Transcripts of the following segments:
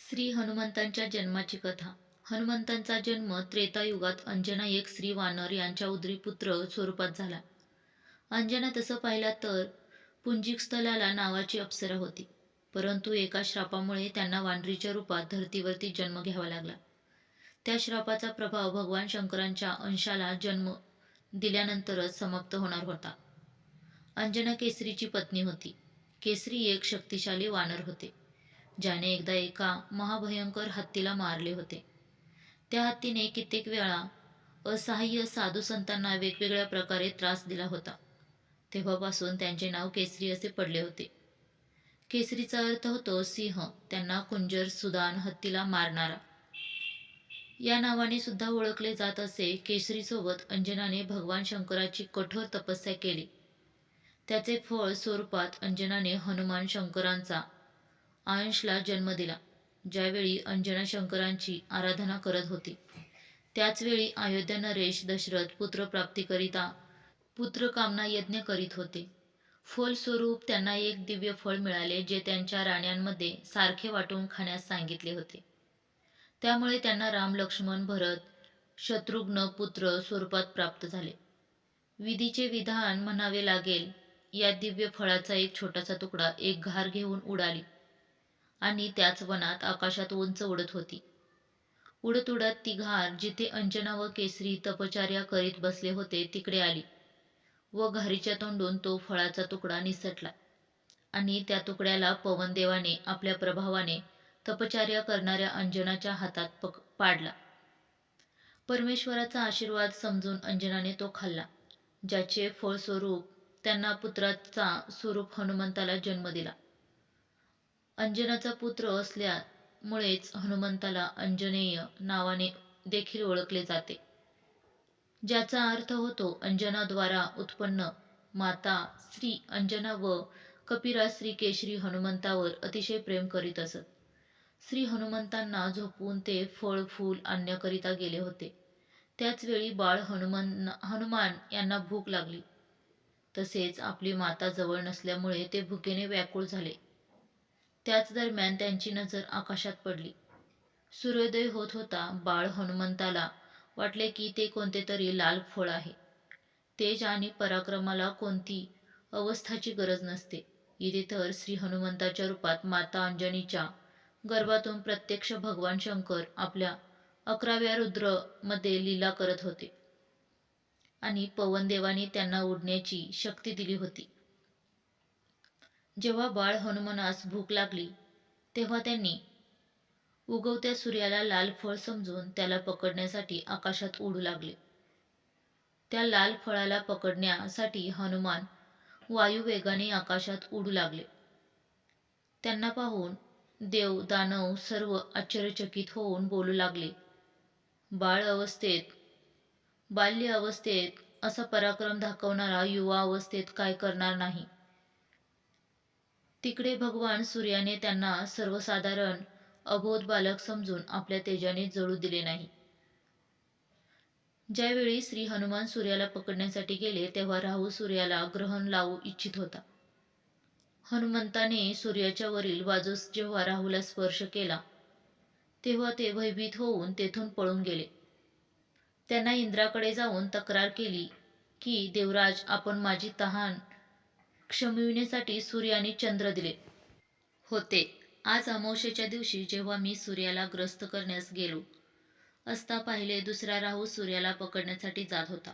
श्री हनुमंतांच्या जन्माची कथा. हनुमंतांचा जन्म त्रेतायुगात अंजना एक स्त्री वानर यांच्या उदरी पुत्र स्वरूपात झाला. अंजना तसं पाहिला तर पुंजिकस्थलाला नावाची अप्सरा होती, परंतु एका श्रापामुळे त्यांना वानरीच्या रूपात धर्तीवरती जन्म घ्यावा लागला. त्या श्रापाचा प्रभाव भगवान शंकरांच्या अंशाला जन्म दिल्यानंतरच समाप्त होणार होता. अंजना केसरीची पत्नी होती. केसरी एक शक्तिशाली वानर होते, ज्याने एकदा एका महाभयंकर हत्तीला मारले होते. त्या हत्तीने कित्येक वेळा असहाय्य साधू संतांना वेगवेगळ्या प्रकारे त्रास दिला होता. तेव्हापासून त्यांचे नाव केसरी असे पडले होते. केसरीचा अर्थ होतो सिंह, त्यांना कुंजर सुदान, हत्तीला मारणारा या नावाने सुद्धा ओळखले जात असे. केसरीसोबत अंजनाने भगवान शंकराची कठोर तपस्या केली. त्याचे फळ स्वरूपात अंजनाने हनुमान शंकरांचा अंशला जन्म दिला. ज्यावेळी अंजना शंकरांची आराधना करत होती, त्याचवेळी अयोध्या नरेश दशरथ पुत्रप्राप्तीकरिता पुत्रकामना यज्ञ करीत होते. फलस्वरूप त्यांना एक दिव्य फळ मिळाले, जे त्यांच्या राण्यांमध्ये सारखे वाटून खाण्यास सांगितले होते. त्यामुळे त्यांना राम, लक्ष्मण, भरत, शत्रुघ्न पुत्र स्वरूपात प्राप्त झाले. विधीचे विधान म्हणावे लागेल. या दिव्य फळाचा एक छोटासा तुकडा एक घार घेऊन उडाली आणि त्याच वनात आकाशात उंच उडत होती. उडत उडत ती घार जिथे अंजना व केसरी तपचार्या करीत बसले होते तिकडे आली व घारीच्या तोंडून तो फळाचा तुकडा निसटला आणि त्या तुकड्याला पवनदेवाने आपल्या प्रभावाने तपचार्या करणाऱ्या अंजनाच्या हातात पाडला. परमेश्वराचा आशीर्वाद समजून अंजनाने तो खाल्ला, ज्याचे फळस्वरूप त्यांना पुत्राचा स्वरूप हनुमंताला जन्म दिला. अंजनाचा पुत्र असल्यामुळेच हनुमंताला अंजनेय नावाने देखील ओळखले जाते, ज्याचा अर्थ होतो अंजनाद्वारा उत्पन्न माता. श्री अंजना व कपिरा श्री केशरी हनुमंतावर अतिशय प्रेम करीत असत. श्री हनुमंतांना झोपवून ते फळ फूल आणण्याकरिता गेले होते. त्याचवेळी बाळ हनुमान यांना भूक लागली. तसेच आपली माता जवळ नसल्यामुळे ते भुकेने व्याकुळ झाले. त्याच दरम्यान त्यांची नजर आकाशात पडली. सूर्योदय होत होता. बाळ हनुमंताला वाटले की ते कोणते तरी लाल फळ आहे. तेज आणि पराक्रमाला कोणती अवस्थाची गरज नसते. इथे तर श्री हनुमंताच्या रूपात माता अंजनीच्या गर्भातून प्रत्यक्ष भगवान शंकर आपल्या 11व्या रुद्र मध्ये लीला करत होते आणि पवनदेवाने त्यांना उडण्याची शक्ती दिली होती. जेव्हा बाळ हनुमानास भूक लागली तेव्हा त्यांनी उगवत्या सूर्याला लाल फळ समजून त्याला पकडण्यासाठी आकाशात उडू लागले. त्या लाल फळाला पकडण्यासाठी हनुमान वायुवेगाने आकाशात उडू लागले. त्यांना पाहून देव दानव सर्व आश्चर्यचकित होऊन बोलू लागले, बाल्य अवस्थेत असा पराक्रम दाखवणारा युवा अवस्थेत काय करणार नाही. तिकडे भगवान सूर्याने त्यांना सर्वसाधारण अबोध बालक समजून आपल्या तेजाने जळू दिले नाही. ज्यावेळी श्री हनुमान सूर्याला पकडण्यासाठी गेले तेव्हा राहू सूर्याला ग्रहण लावू इच्छित होता. हनुमंताने सूर्याच्या वरील बाजूस जेव्हा राहूला स्पर्श केला तेव्हा ते भयभीत होऊन तेथून पळून गेले. त्यांना इंद्राकडे जाऊन तक्रार केली की देवराज, आपण माझी तहान शमविण्यासाठी सूर्य आणि चंद्र दिले होते. आज अमावस्येच्या दिवशी जेव्हा मी सूर्याला ग्रस्त करण्यास गेलो असता पाहिले, दुसरा राहू सूर्याला पकडण्यासाठी जात होता.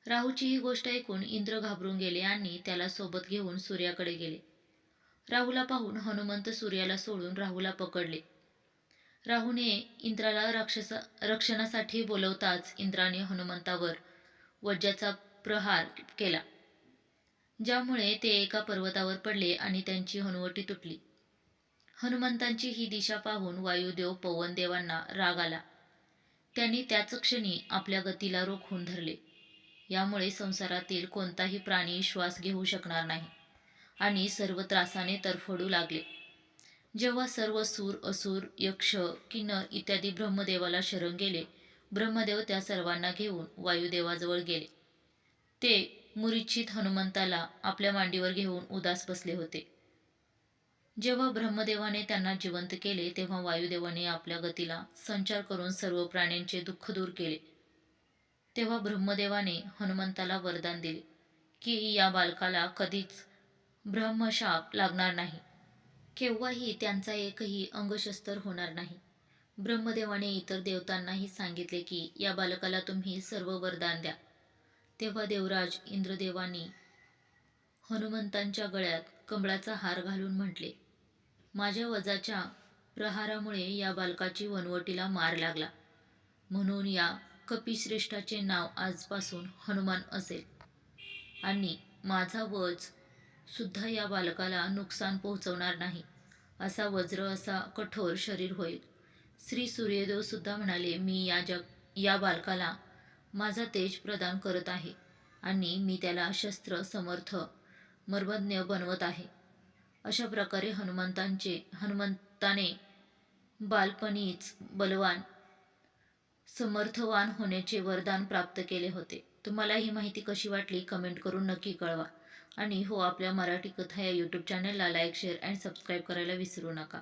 राहूची ही गोष्ट ऐकून इंद्र घाबरून गेले आणि त्याला सोबत घेऊन सूर्याकडे गेले. राहूला पाहून हनुमंत सूर्याला सोडून राहूला पकडले. राहूने इंद्राला रक्षणासाठी बोलवताच इंद्राने हनुमंतावर वज्राचा प्रहार केला, ज्यामुळे ते एका पर्वतावर पडले आणि त्यांची हनुवटी तुटली. हनुमंतांची ही दिशा पाहून वायुदेव पवनदेवांना राग आला. त्यांनी त्याच क्षणी आपल्या गतीला रोखून धरले. यामुळे संसारातील कोणताही प्राणी श्वास घेऊ शकणार नाही आणि सर्व त्रासाने तरफडू लागले. जेव्हा सर्व सूर, असुर, यक्ष, किन्नर इत्यादी ब्रह्मदेवाला शरण गेले, ब्रह्मदेव त्या सर्वांना घेऊन वायुदेवाजवळ गेले. ते मूर्छित हनुमंताला आपल्या मांडीवर घेऊन उदास बसले होते. जेव्हा ब्रह्मदेवाने त्यांना जिवंत केले तेव्हा वायुदेवाने आपल्या गतीला संचार करून सर्व प्राण्यांचे दुःख दूर केले. तेव्हा ब्रह्मदेवाने हनुमंताला वरदान दिले की या बालकाला कधीच ब्रह्मशाप लागणार नाही, केव्हाही त्यांचा एकही अंगशस्त्र होणार नाही. ब्रह्मदेवाने इतर देवतांनाही सांगितले की या बालकाला तुम्ही सर्व वरदान द्या. तेव्हा देवराज इंद्रदेवानी हनुमंतांच्या गळ्यात कमळाचा हार घालून म्हटले, माझ्या वजाच्या प्रहारामुळे या बालकाची वनवटीला मार लागला, म्हणून या कपिश्रेष्ठाचे नाव आजपासून हनुमान असेल आणि माझा वज सुद्धा या बालकाला नुकसान पोहोचवणार नाही. असा वज्र असा कठोर शरीर होईल. श्री सूर्यदेव सुद्धा म्हणाले, मी या बालकाला माझा तेज प्रदान करत आहे आणि मी त्याला शस्त्र समर्थ मर्मज्ञ बनवत आहे. अशा प्रकारे हनुमंताने बालपणीच बलवान समर्थवान होण्याचे वरदान प्राप्त केले होते. तुम्हाला ही माहिती कशी वाटली कमेंट करून नक्की कळवा. आणि हो, आपल्या मराठी कथा या यूट्यूब चॅनलला लाईक, शेअर अँड सबस्क्राईब करायला विसरू नका.